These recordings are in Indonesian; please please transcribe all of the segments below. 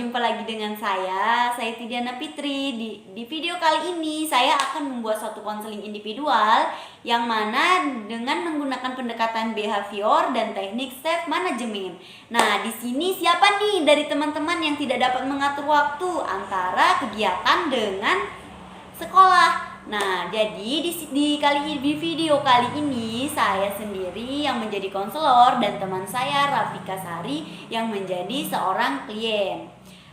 berjumpa lagi dengan saya Tidiana Fitri. Di video kali ini saya akan membuat suatu konseling individual yang mana dengan menggunakan pendekatan behavior dan teknik self management. Nah, di sini siapa nih dari teman-teman yang tidak dapat mengatur waktu antara kegiatan dengan sekolah? Nah, jadi di video kali ini saya sendiri yang menjadi konselor dan teman saya Rafika Sari yang menjadi seorang klien.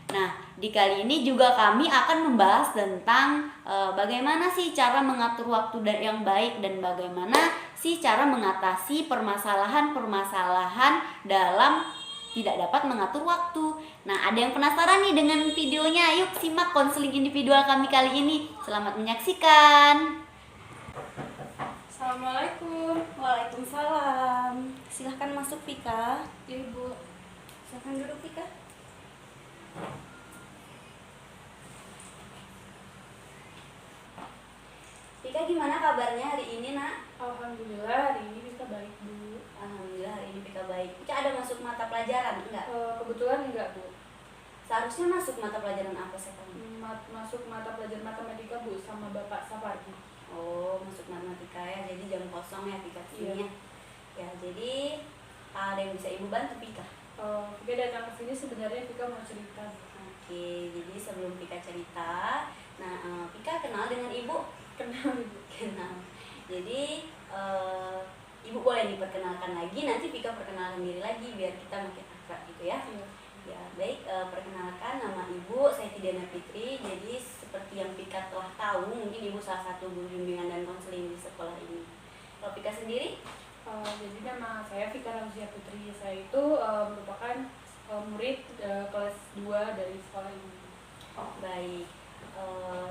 Nah, di kali ini juga kami akan membahas tentang bagaimana sih cara mengatur waktu yang baik dan bagaimana sih cara mengatasi permasalahan-permasalahan dalam tidak dapat mengatur waktu. Nah, ada yang penasaran nih dengan videonya? Yuk simak konseling individual kami kali ini. Selamat menyaksikan. Assalamualaikum. Waalaikumsalam. Silahkan masuk, Pika. Ibu. Silahkan duduk, Pika. Pika, gimana kabarnya hari ini, Nak? Alhamdulillah hari ini bisa baik, Bu. Alhamdulillah hari ini Pika baik. Pika ada masuk mata pelajaran enggak? Kebetulan enggak, Bu. Seharusnya masuk mata pelajaran apa sekarang? Masuk mata pelajaran matematika, Bu, sama Bapak Sapardi. Oh, masuk matematika ya. Jadi jam kosong ya Pika sini Iya. Ya, jadi ada yang bisa Ibu bantu, Pika? Pika datang ke sini sebenarnya Pika mau cerita. Oke, jadi sebelum Pika cerita, nah Pika kenal dengan Ibu? Kenal, Ibu. Kenal. Jadi Ibu boleh diperkenalkan lagi, nanti Pika perkenalkan diri lagi biar kita makin akrab gitu ya. Iya. Ya, baik, perkenalkan nama Ibu, saya Tidiana Fitri. Jadi seperti yang Pika telah tahu, mungkin Ibu salah satu guru bimbingan dan konseling di sekolah ini. Kalau Pika sendiri? Jadi nama saya Fika Ramzia Putri. Saya itu merupakan murid kelas 2 dari sekolah ini. Oh, baik.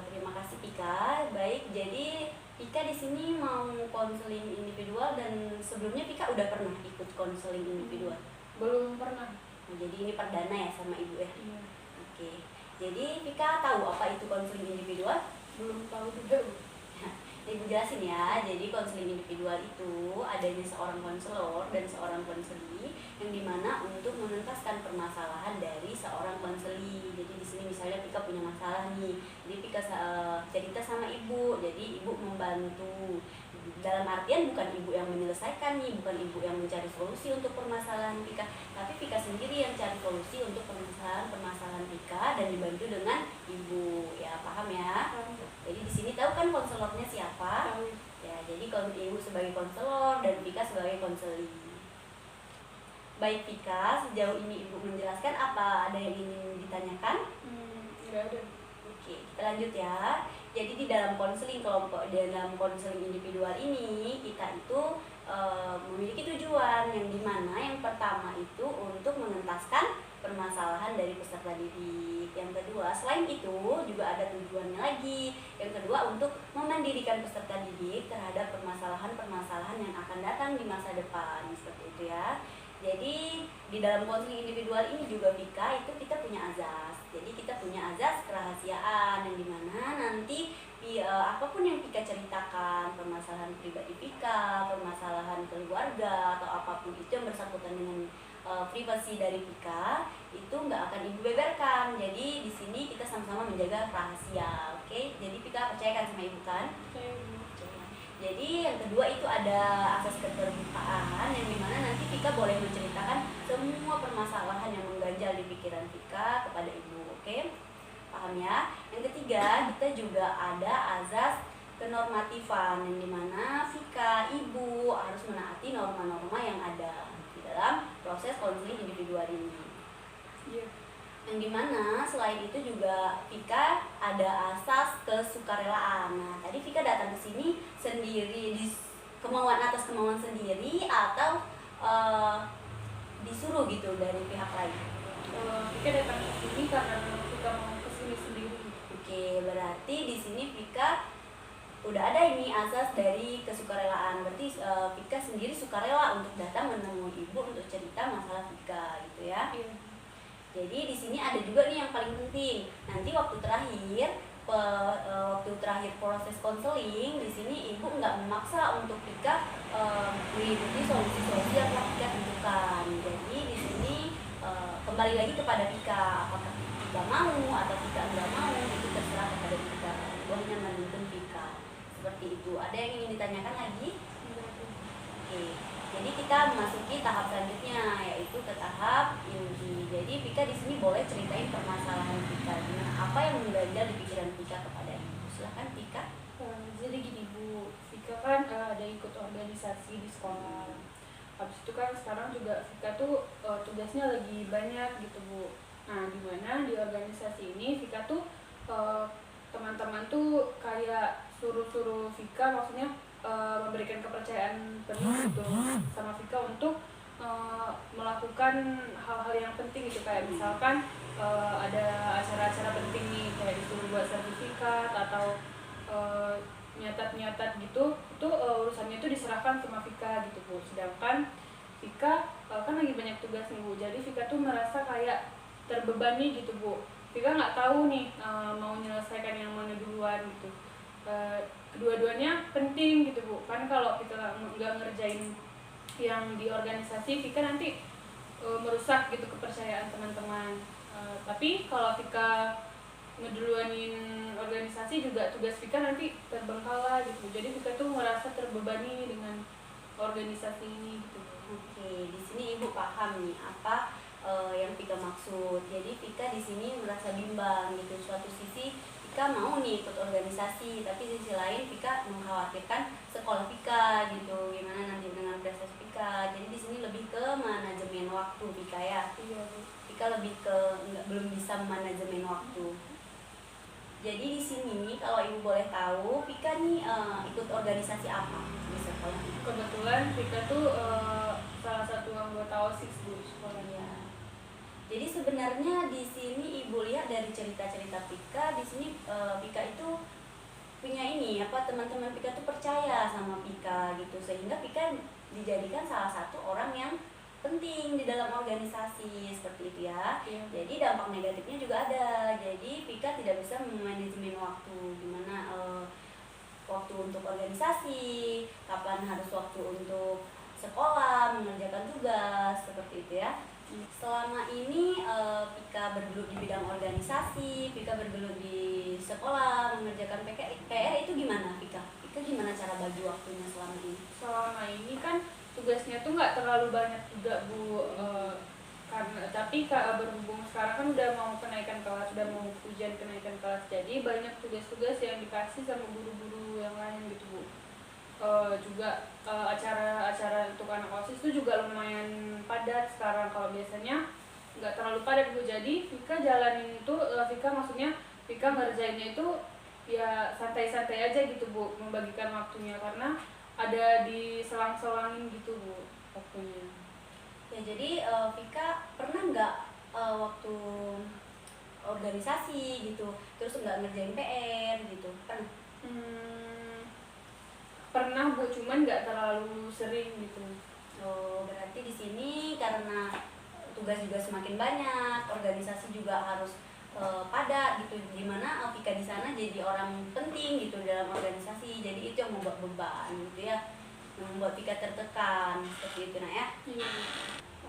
Terima kasih Pika. Baik, jadi Pika di sini mau konseling individual dan sebelumnya Pika udah pernah ikut konseling individual? Belum pernah. Nah, jadi ini perdana ya sama Ibu ya? Iya. Oke. Jadi Pika tahu apa itu konseling individual? Belum tahu juga, Bu. Ibu jelasin ya. Jadi konseling individual itu adanya seorang konselor dan seorang konseli yang dimana untuk menuntaskan permasalahan dari seorang konseli. Jadi di sini misalnya Pika punya masalah nih, jadi Pika cerita sama Ibu, jadi Ibu membantu. Dalam artian bukan Ibu yang menyelesaikan nih, bukan Ibu yang mencari solusi untuk permasalahan Pika, tapi Pika sendiri yang cari solusi untuk permasalahan Pika dan dibantu dengan Ibu. Ya, paham ya? Jadi di sini tahu kan konselornya siapa? Tahu. Ya, jadi kalau Ibu sebagai konselor dan Pika sebagai konseli. Baik Pika, sejauh ini Ibu menjelaskan apa ada yang ingin ditanyakan? Enggak ada. Oke, kita lanjut ya. Jadi di dalam konseling kelompok, dalam konseling individual ini kita itu memiliki tujuan yang dimana yang pertama itu untuk mengentaskan permasalahan dari peserta didik. Yang kedua, selain itu juga ada tujuannya lagi. Yang kedua, untuk memandirikan peserta didik terhadap permasalahan-permasalahan yang akan datang di masa depan, seperti itu ya. Jadi di dalam konseling individual ini juga Pika itu kita punya azas. Jadi kita punya azas kerahasiaan yang dimana nanti apapun yang Pika ceritakan, permasalahan pribadi Pika, permasalahan keluarga atau apapun itu yang bersangkutan dengan privasi dari Pika itu nggak akan Ibu beberkan. Jadi di sini kita sama-sama menjaga rahasia, oke? Jadi Pika percayakan sama Ibu kan? Jadi yang kedua itu ada asas keterbukaan yang dimana nanti Pika boleh menceritakan semua permasalahan yang mengganjal di pikiran Pika kepada Ibu, oke? Paham ya? Yang ketiga kita juga ada azas kenormatifan yang dimana Pika, Ibu harus menaati norma-norma yang ada di dalam proses konseling individual ini. Iya. Yang dimana selain itu juga Pika ada asas kesukarelaan. Nah, tadi Pika datang ke sini sendiri atas kemauan sendiri atau disuruh gitu dari pihak lain? Pika datang ke sini karena Pika mau ke sini sendiri. Oke, berarti di sini Pika udah ada ini asas dari kesukarelaan. Berarti Pika sendiri sukarela untuk datang menemui Ibu untuk cerita masalah Pika gitu ya. Iya. Jadi di sini ada juga nih yang paling penting. Nanti waktu terakhir proses konseling di sini Ibu nggak memaksa untuk Pika mengikuti solusi-solusi yang telah Pika tentukan. Jadi di sini kembali lagi kepada Pika, apakah Pika nggak mau atau Vika nggak mau, itu terserah kepada Vika. Ibu hanya menuntun Vika seperti itu. Ada yang ingin ditanyakan lagi? Oke, jadi kita memasuki tahap selanjutnya, yaitu ke tahap inti. Jadi Vika di sini boleh ceritain permasalahan Vika, gimana, apa yang mengganjal di pikiran Vika kepada ibu. Silahkan Vika. Jadi gini Bu, Vika kan ada ikut organisasi di sekolah. Habis itu kan sekarang juga Vika tuh tugasnya lagi banyak gitu Bu. Nah, dimana di organisasi ini Vika tuh teman-teman tuh kayak suruh-suruh Vika, maksudnya memberikan kepercayaan penuh gitu sama Vika untuk melakukan hal-hal yang penting gitu, kayak misalkan ada acara-acara penting nih, kayak disuruh buat sertifikat atau nyatat-nyatat gitu, itu urusannya itu diserahkan sama Vika gitu Bu. Sedangkan Vika kan lagi banyak tugas nih Bu, jadi Vika tuh merasa kayak terbebani gitu Bu. Vika nggak tahu nih mau menyelesaikan yang mana duluan gitu. Kedua-duanya penting gitu Bu, kan kalau kita nggak ngerjain yang di organisasi, Vika nanti merusak gitu kepercayaan teman-teman. Tapi kalau Vika ngeduluanin organisasi juga tugas Vika nanti terbengkalai gitu, jadi Vika tuh merasa terbebani dengan organisasi ini gitu. Oke, di sini ibu paham nih apa yang Vika maksud. Jadi Vika di sini merasa bimbang gitu. Suatu sisi Vika mau nih ikut organisasi, tapi di sisi lain Vika mengkhawatirkan sekolah Vika gitu. Gimana nanti dengan prestasi Vika. Jadi di sini lebih ke manajemen waktu Vika ya. Iya Bu. Vika lebih ke belum bisa manajemen waktu. Jadi di sini kalau ibu boleh tahu, Vika nih ikut organisasi apa di sekolah? Kebetulan Vika tuh salah satu anggota OSIS Bu sekolahnya. Ya. Jadi sebenarnya di sini ibu lihat dari cerita-cerita Vika, di sini Vika itu punya ini apa, teman-teman Vika tuh percaya sama Vika gitu, sehingga Vika dijadikan salah satu orang yang penting di dalam organisasi seperti itu ya. Iya. Jadi dampak negatifnya juga ada. Jadi Vika tidak bisa memanajemen waktu, gimana waktu untuk organisasi, kapan harus waktu untuk sekolah, mengerjakan tugas, seperti itu ya. Selama ini Vika bergelut di bidang organisasi, Vika bergelut di sekolah, mengerjakan PR itu gimana Vika? Vika gimana cara bagi waktunya selama ini? Selama ini kan tugasnya tuh nggak terlalu banyak juga Bu, karena tapi berhubung sekarang kan udah mau kenaikan kelas, udah mau ujian kenaikan kelas, jadi banyak tugas-tugas yang dikasih sama guru-guru yang lain gitu Bu. Juga acara-acara untuk anak OSIS itu juga lumayan padat sekarang. Kalau biasanya nggak terlalu padat Bu, jadi Vika jalanin itu, Vika maksudnya Vika ngerjainnya itu ya santai-santai aja gitu Bu, membagikan waktunya, karena ada di selang-selangin gitu Bu waktunya. Ya jadi Vika pernah nggak waktu organisasi gitu, terus nggak ngerjain PR gitu? Pernah? Pernah Bu, cuman nggak terlalu sering gitu. Oh, berarti di sini karena tugas juga semakin banyak, organisasi juga harus padat gitu, dimana Vika di sana jadi orang penting gitu dalam organisasi, jadi itu yang membuat beban gitu ya, yang membuat Vika tertekan seperti itu nah ya.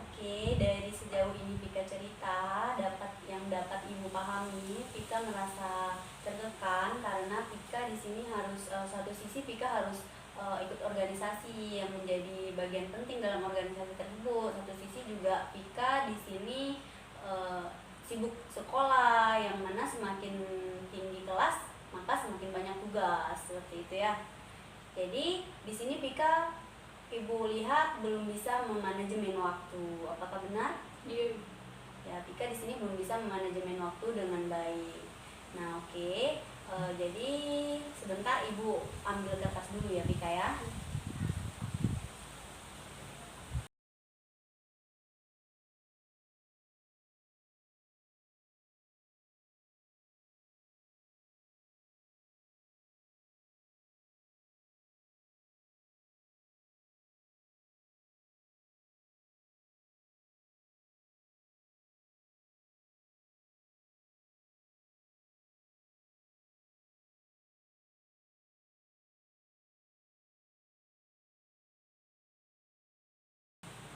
Oke, dari sejauh ini Vika cerita, dapat ibu pahami, Vika merasa tertekan karena Vika di sini harus satu sisi Vika harus ikut organisasi yang menjadi bagian penting dalam organisasi tersebut. Satu sisi juga Vika di sini sibuk sekolah, yang mana semakin tinggi kelas maka semakin banyak tugas seperti itu ya. Jadi di sini Vika ibu lihat belum bisa memanajemen waktu, apakah benar? Iya. Ya, Vika di sini belum bisa memanajemen waktu dengan baik. Nah, oke. Jadi sebentar ibu ambil kertas dulu ya Vika ya.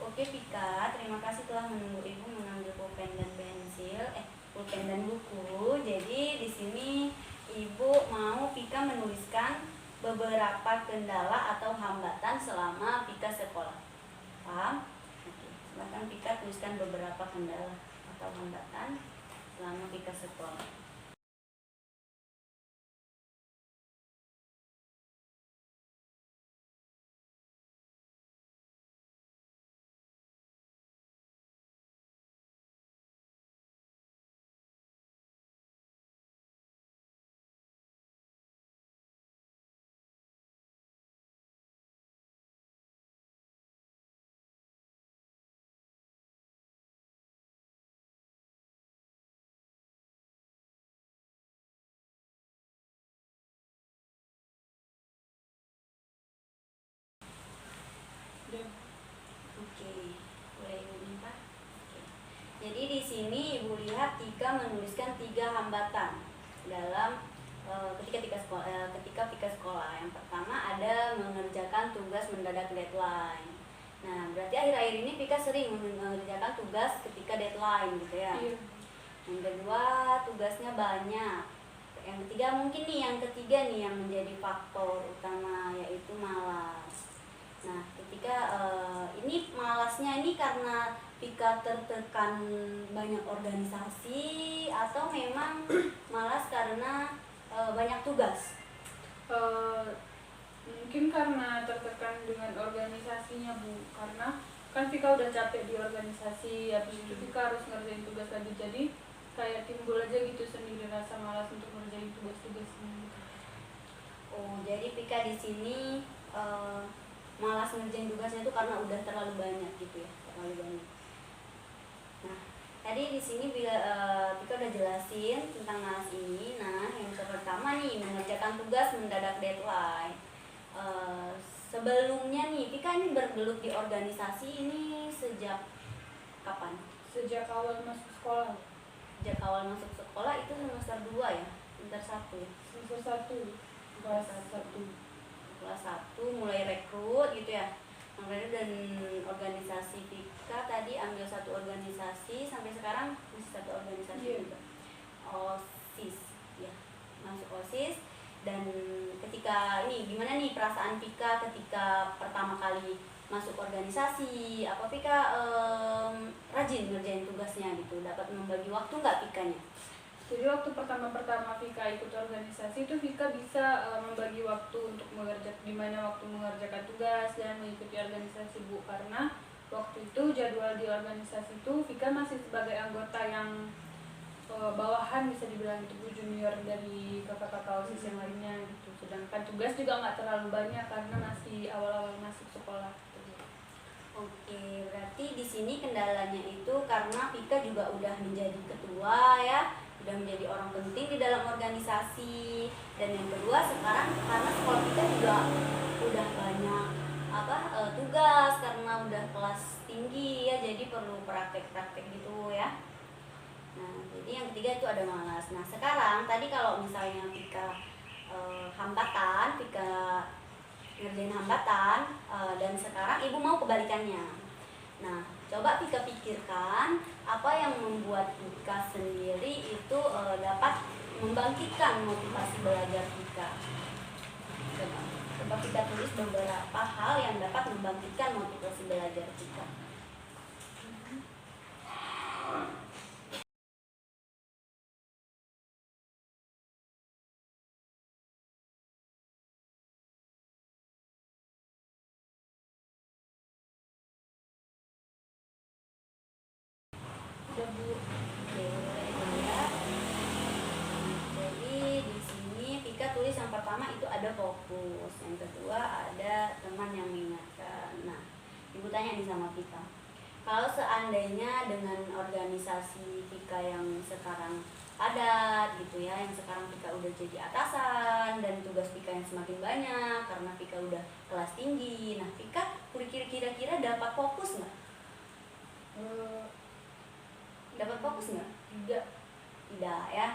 Oke Vika, terima kasih telah menunggu ibu mengambil pulpen dan pensil, pulpen dan buku. kendala atau hambatan selama Pika sekolah. Paham? Oke, silahkan Pika tuliskan beberapa kendala atau hambatan selama Pika sekolah. Dan Oke, boleh ini Pak. Oke. Jadi di sini Ibu lihat Tika menuliskan 3 hambatan dalam ketika Pika sekolah. Yang pertama ada mengerjakan tugas mendadak deadline. Nah, berarti akhir-akhir ini Pika sering mengerjakan tugas ketika deadline gitu ya. iya. Yang kedua, tugasnya banyak. Yang ketiga mungkin nih, yang ketiga nih yang menjadi faktor utama yaitu malas. Nah, ketika ini malasnya ini karena Pika tertekan banyak organisasi atau memang malas karena banyak tugas? Mungkin karena tertekan dengan organisasinya Bu, karena kan Vika udah capek di organisasi, habis itu Vika harus ngerjain tugas lagi, jadi kayak timbul aja gitu sendiri rasa malas untuk ngerjain tugas-tugasnya gitu. Oh, jadi Pika di sini malas ngerjain tugasnya itu karena udah terlalu banyak gitu ya, terlalu banyak. Nah, tadi di sini Pika udah jelasin tentang malas ini. Nah, yang pertama nih, mengerjakan tugas mendadak deadline. Sebelumnya nih, Pika ini bergelut di organisasi ini sejak kapan? Sejak awal masuk sekolah, Sejak awal masuk sekolah itu semester 2 ya? Semester 1 ya? semester 1, kelas 1. Kelas 1 mulai rekrut gitu ya. Makanya dan organisasi Pika tadi ambil satu organisasi sampai sekarang masih satu organisasi juga. OSIS ya. Masuk OSIS. Dan ketika ini gimana nih perasaan Pika ketika pertama kali masuk organisasi? Apa Pika rajin ngerjain tugasnya gitu? Dapat membagi waktu nggak Pikanya? Jadi waktu pertama-pertama Vika ikut organisasi itu Vika bisa membagi waktu untuk di mana waktu mengerjakan tugas dan mengikuti organisasi Bu, karena waktu itu jadwal di organisasi itu Vika masih sebagai anggota yang bawahan bisa dibilang itu Bu, junior dari kakak-kakak OSIS yang lainnya gitu. Sedangkan tugas juga nggak terlalu banyak karena masih awal-awal masuk sekolah gitu. Oke, berarti di sini kendalanya itu karena Pika juga udah menjadi ketua ya, udah menjadi orang penting di dalam organisasi. Dan yang kedua sekarang karena sekolah Pika juga udah banyak tugas karena udah kelas tinggi ya, jadi perlu praktek-praktek gitu ya. Nah, jadi yang ketiga itu ada malas. Nah, sekarang tadi kalau misalnya Pika hambatan, Pika ngerjain hambatan, dan sekarang Ibu mau kebalikannya. Nah, coba Pika pikirkan apa yang membuat Pika sendiri itu dapat membangkitkan motivasi belajar Pika. Coba Pika tulis beberapa hal yang dapat membangkitkan motivasi belajar Pika. Udah Bu. Oke, ya. Jadi di sini Pika tulis yang pertama itu ada fokus, yang kedua ada teman yang mengingatkan. Nah, Ibu tanya nih sama Pika, kalau seandainya dengan organisasi Pika yang sekarang padat gitu ya, yang sekarang Pika udah jadi atasan dan tugas Pika yang semakin banyak karena Pika udah kelas tinggi, nah Pika kira-kira dapat fokus nggak? Dapat fokus nggak? Tidak ya.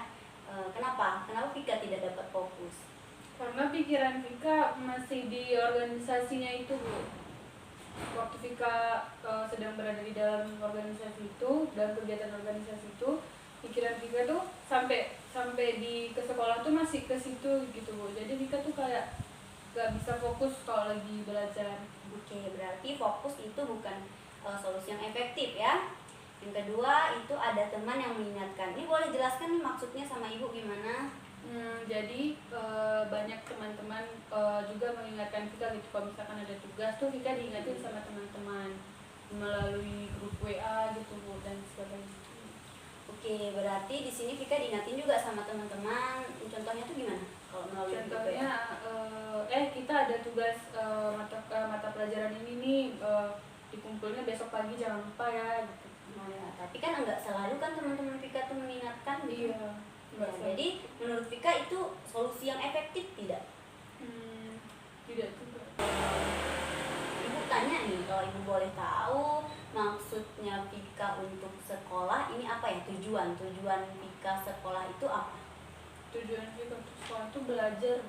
Kenapa Pika tidak dapat fokus? Karena pikiran Vika masih di organisasinya itu Bu. Waktu Vika sedang berada di dalam organisasi itu dan kegiatan organisasi itu, pikiran Vika tuh sampai di ke sekolah tuh masih ke situ gitu Bu. Jadi Vika tuh kayak nggak bisa fokus kalau lagi belajar. Oke, berarti fokus itu bukan solusi yang efektif ya. Yang kedua itu ada teman yang mengingatkan. Ini boleh jelaskan nih maksudnya sama ibu gimana? Jadi banyak teman-teman juga mengingatkan Vika gitu, kalau misalkan ada tugas tuh Vika diingatin sama teman-teman melalui grup WA gitu Bu dan sebagainya. Oke, berarti di sini Vika diingatin juga sama teman-teman. Contohnya tuh gimana? Kalau melalui grup Contohnya kita ada tugas mata pelajaran ini nih, dikumpulnya besok pagi jangan lupa ya gitu. Oh ya, tapi kan enggak selalu kan teman-teman Vika tuh mengingatkan gitu. Iya. Ya, jadi menurut Vika itu solusi yang efektif tidak? Tidak juga. Ibu tanya nih, kalau ibu boleh tahu maksudnya Vika untuk sekolah ini apa ya? Tujuan Vika sekolah itu apa? Tujuan Vika untuk sekolah itu belajar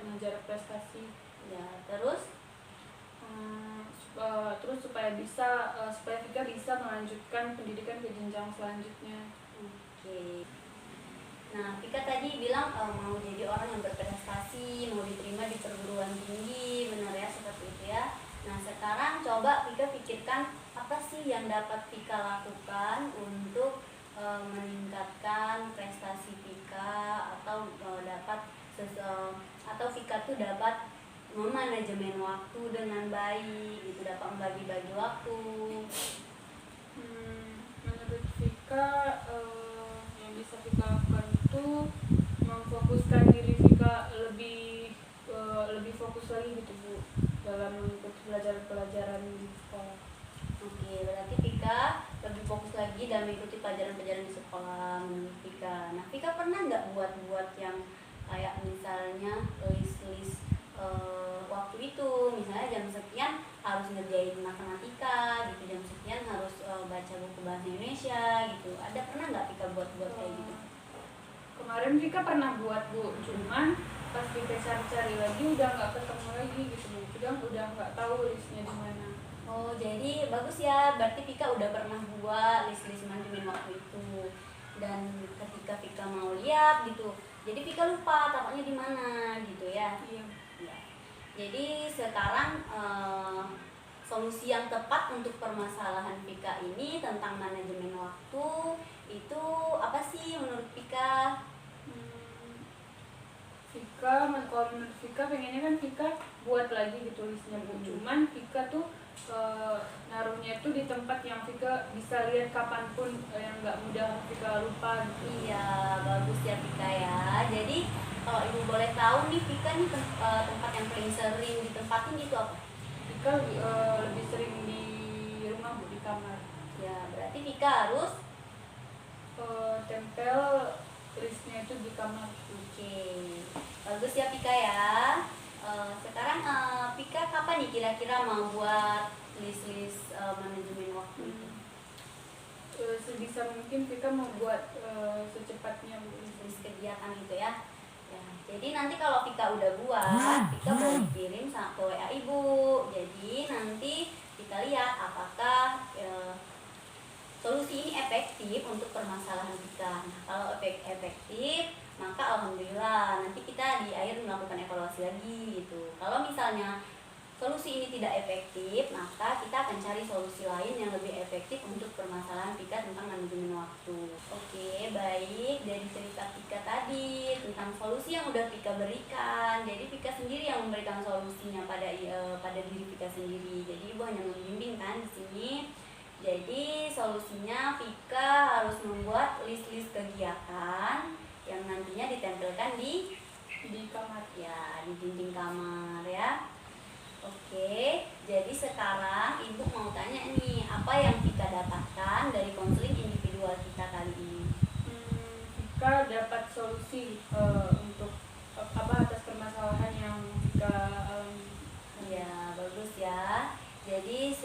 mengejar prestasi. Ya, terus Terus supaya Vika bisa melanjutkan pendidikan ke jenjang selanjutnya. oke. Nah, Vika tadi bilang mau jadi orang yang berprestasi, mau diterima di perguruan tinggi, benar ya, seperti itu ya. Nah, sekarang coba Vika pikirkan apa sih yang dapat Vika lakukan untuk meningkatkan prestasi Vika, atau atau Vika tuh dapat memanajemen waktu dengan baik, itu dapat membagi-bagi waktu. Menurut Vika yang bisa Vika lakukan itu memfokuskan diri Vika lebih fokus lagi gitu Bu dalam mengikuti pelajaran di sekolah. Oke, berarti Vika lebih fokus lagi dalam mengikuti pelajaran-pelajaran di sekolah menurut Vika. Nah, Vika pernah nggak buat yang kayak misalnya list-list waktu itu, misalnya jam sekian harus ngerjain matematika gitu, jam sekian harus baca buku bahasa Indonesia gitu. Ada pernah nggak Vika buat kayak gitu? Kemarin Vika pernah buat Bu, cuman pas Vika cari-cari lagi udah nggak ketemu lagi gitu Bu. Udah nggak tahu listnya di mana. Oh, jadi bagus ya, berarti Vika udah pernah buat list-list manajemen waktu itu. Dan ketika Vika mau lihat gitu, jadi Vika lupa taruhnya di mana gitu ya. Iya. Ya. Jadi sekarang solusi yang tepat untuk permasalahan Vika ini tentang manajemen waktu itu apa sih menurut Vika? Kalau menurut Vika pengennya kan Vika buat lagi gitu listnya Bu. Cuman Vika tuh naruhnya itu di tempat yang Vika bisa lihat kapanpun, yang nggak mudah Vika lupa gitu. Iya, bagus ya Vika ya. Jadi kalau ibu boleh tahu nih Vika nih tempat yang paling sering ditempatin itu apa? Vika lebih sering di rumah Bu, di kamar. Ya, berarti Vika harus tempel listnya itu di kamar. oke. Bagus ya Vika ya. Sekarang Vika kapan nih kira-kira mau buat list-list manajemen waktu itu? Sebisa mungkin Vika mau buat secepatnya Bu. List kegiatan gitu ya. Ya, jadi nanti kalau Vika udah buat, Vika boleh kirim ke WA ibu. Jadi nanti kita lihat apakah solusi ini efektif untuk permasalahan Vika. Nah, kalau efektif, maka alhamdulillah nanti kita di akhir melakukan evaluasi lagi gitu. Kalau misalnya solusi ini tidak efektif, maka kita akan cari solusi lain yang lebih efektif untuk permasalahan Vika tentang manajemen waktu. Oke, baik. Dari cerita Vika tadi tentang solusi yang udah Vika berikan, jadi Vika sendiri yang memberikan solusinya pada diri Vika sendiri. Jadi ibu hanya membimbing kan di sini. Jadi solusinya Vika harus membuat list-list kegiatan yang nantinya ditempelkan di kamar. Ya, di dinding kamar ya. Oke, jadi sekarang ibu mau tanya nih, apa yang Vika dapatkan dari konseling individual kita kali ini? Vika dapat solusi untuk atas permasalahan yang Vika alami. Ya, bagus ya. Jadi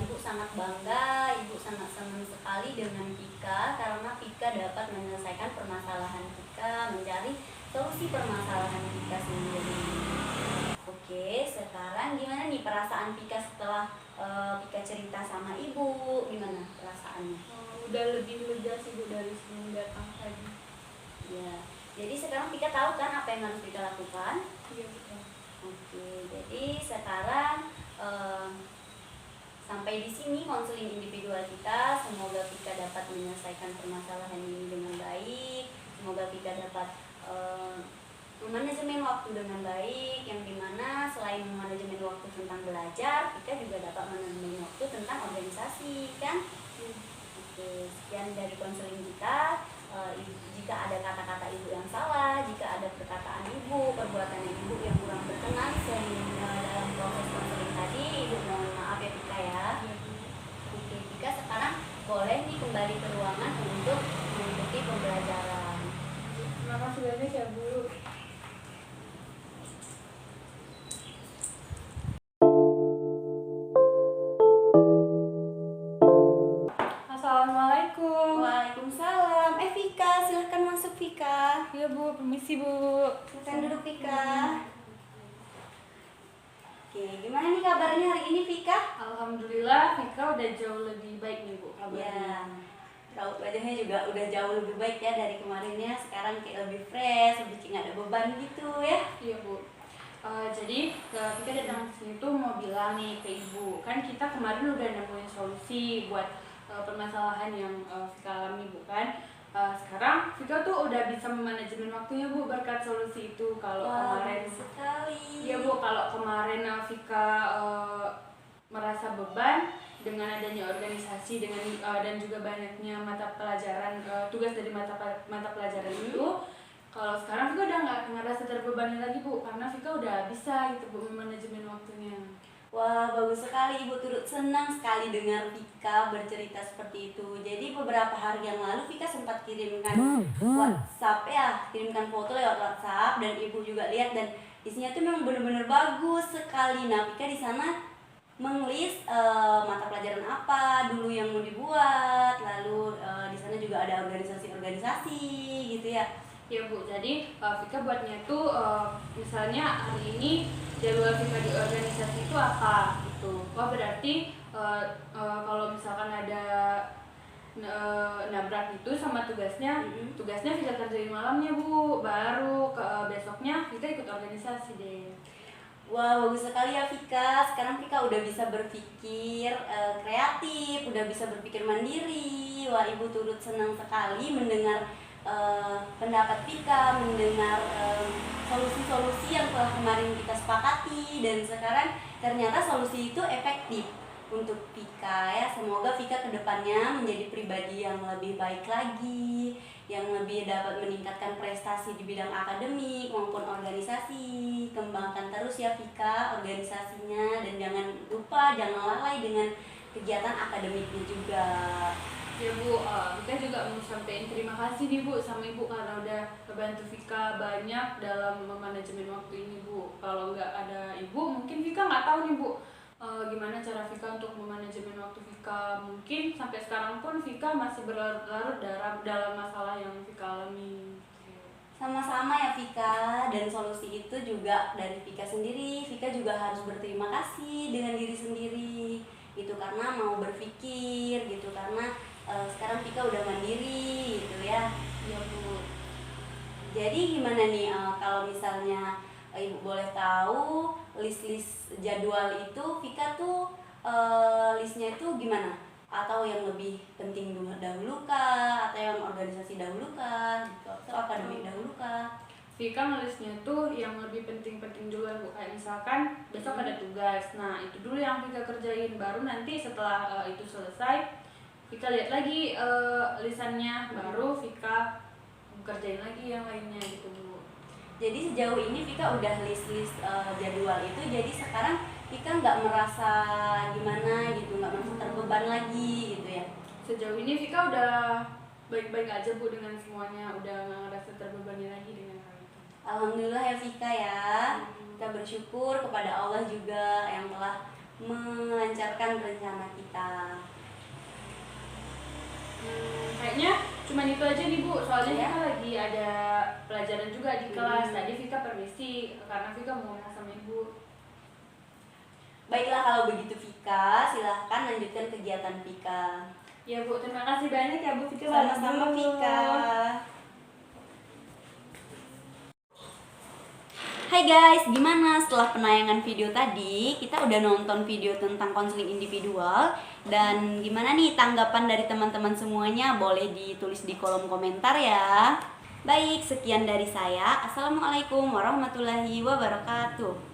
ibu sangat bangga, ibu sangat senang sekali dengan Vika karena Vika dapat menyelesaikan permasalahan Vika, mencari solusi permasalahan Vika sendiri. Oke, sekarang gimana nih perasaan Vika setelah Vika cerita sama ibu? Gimana perasaannya? Udah lebih lega sih Bu dari sebelum datang tadi. Ya, jadi sekarang Vika tahu kan apa yang harus Vika lakukan? Iya betul. Oke, jadi sekarang sampai di sini konseling individual kita. Semoga kita dapat menyelesaikan permasalahan ini dengan baik. Semoga kita dapat memanajemen waktu dengan baik, yang dimana selain memanajemen waktu tentang belajar, kita juga dapat manajemen waktu tentang organisasi, kan? Oke, sekian dari konseling kita. Jika ada kata-kata ibu yang salah, jika ada perkataan ibu, perbuatan ibu yang kurang berkenan dalam proses konseling tadi, ibu mohon maaf ya Tika ya. Oke, Tika sekarang boleh nih kembali ke ruangan untuk mengikuti pembelajaran. Terima kasih banyak ya Bu. Assalamualaikum. Waalaikumsalam. Vika, silahkan masuk Vika. Iya Bu, permisi Bu. Silahkan duduk Vika. Oke, gimana nih kabarnya hari ini Vika? Alhamdulillah, Vika udah jauh lebih baik nih Bu kabarnya. Ya, raut wajahnya juga udah jauh lebih baik ya dari kemarinnya. Sekarang kayak lebih fresh, lebih kayak nggak ada beban gitu ya. Iya Bu. Jadi Vika datang sini tuh mau bilang nih ke Ibu, kan kita kemarin udah nemuin solusi buat permasalahan yang Vika alami Bu kan. Sekarang Vika tuh udah bisa memanajemen waktunya Bu berkat solusi itu. Kalau kemarin sekali. Iya Bu, kalau kemarin Vika merasa beban dengan adanya organisasi dengan dan juga banyaknya mata pelajaran tugas dari mata pelajaran itu. Kalau sekarang Vika udah nggak ngerasa terbebani lagi Bu, karena Vika udah bisa gitu Bu manajemen waktunya. Wah, bagus sekali. Ibu turut senang sekali dengar Vika bercerita seperti itu. Jadi beberapa hari yang lalu Vika sempat kirimkan WhatsApp ya, kirimkan foto lewat WhatsApp dan Ibu juga lihat, dan isinya tuh memang benar-benar bagus sekali. Nah, Vika di sana mengelis mata pelajaran apa dulu yang mau dibuat, lalu di sana juga ada organisasi-organisasi gitu ya. Ya Bu, jadi Vika buatnya tuh misalnya hari ini jadwal Vika di organisasi itu apa gitu. Wah berarti kalau misalkan ada nabrak itu sama tugasnya, tugasnya Vika kerjain malamnya Bu, baru besoknya Vika ikut organisasi deh. Wah, bagus sekali ya Vika. Sekarang Vika udah bisa berpikir kreatif, udah bisa berpikir mandiri. Wah, Ibu turut senang sekali mendengar pendapat Vika, mendengar solusi-solusi yang telah kemarin kita sepakati, dan sekarang ternyata solusi itu efektif untuk Vika ya. Semoga Vika kedepannya menjadi pribadi yang lebih baik lagi, yang lebih dapat meningkatkan prestasi di bidang akademik maupun organisasi. Kembangkan terus ya Vika organisasinya, dan jangan lupa, jangan lalai dengan kegiatan akademiknya juga. Ya Bu, Vika juga mau sampaikan terima kasih nih Bu sama Ibu karena udah membantu Vika banyak dalam memanajemen waktu ini Bu. Kalau nggak ada Ibu, mungkin Vika nggak tahu nih Bu gimana cara Vika untuk memanajemen waktu Vika. Mungkin sampai sekarang pun Vika masih berlarut-larut dalam masalah yang Vika alami. Sama-sama ya Vika, dan solusi itu juga dari Vika sendiri. Vika juga harus berterima kasih dengan diri sendiri gitu, karena mau berpikir gitu, karena sekarang Vika udah mandiri gitu ya. Iya Bu. Jadi gimana nih kalau misalnya Ibu boleh tahu list-list jadwal itu Vika tuh listnya itu gimana? Atau yang lebih penting dahulu kah? Atau yang organisasi dahulu kah? Gitu. Atau akademik dahulu kah? Vika nulisnya tuh yang lebih penting-penting duluan Bu. Kayak misalkan besok ada tugas, nah itu dulu yang Vika kerjain. Baru nanti setelah itu selesai Vika lihat lagi lisannya, baru Vika kerjain lagi yang lainnya gitu Bu. Jadi sejauh ini Vika udah list-list jadwal itu, jadi sekarang Vika nggak merasa gimana gitu, nggak merasa terbeban lagi gitu ya? Sejauh ini Vika udah baik-baik aja Bu dengan semuanya, udah nggak ngerasa terbebani lagi dengan hal itu. Alhamdulillah ya Vika ya. Kita bersyukur kepada Allah juga yang telah melancarkan rencana kita. Kayaknya cuma itu aja nih Bu, soalnya Ya. Vika lagi ada pelajaran juga di kelas. Tadi Vika permisi karena Vika mau ngomong sama Ibu. Baiklah kalau begitu Vika, silahkan lanjutkan kegiatan Vika. Ya Bu, terima kasih banyak ya Bu. Vika Sama-sama balik dulu. Vika. Hai guys, gimana setelah penayangan video tadi? Kita udah nonton video tentang konseling individual. Dan gimana nih tanggapan dari teman-teman semuanya? Boleh ditulis di kolom komentar ya. Baik, sekian dari saya. Assalamualaikum warahmatullahi wabarakatuh.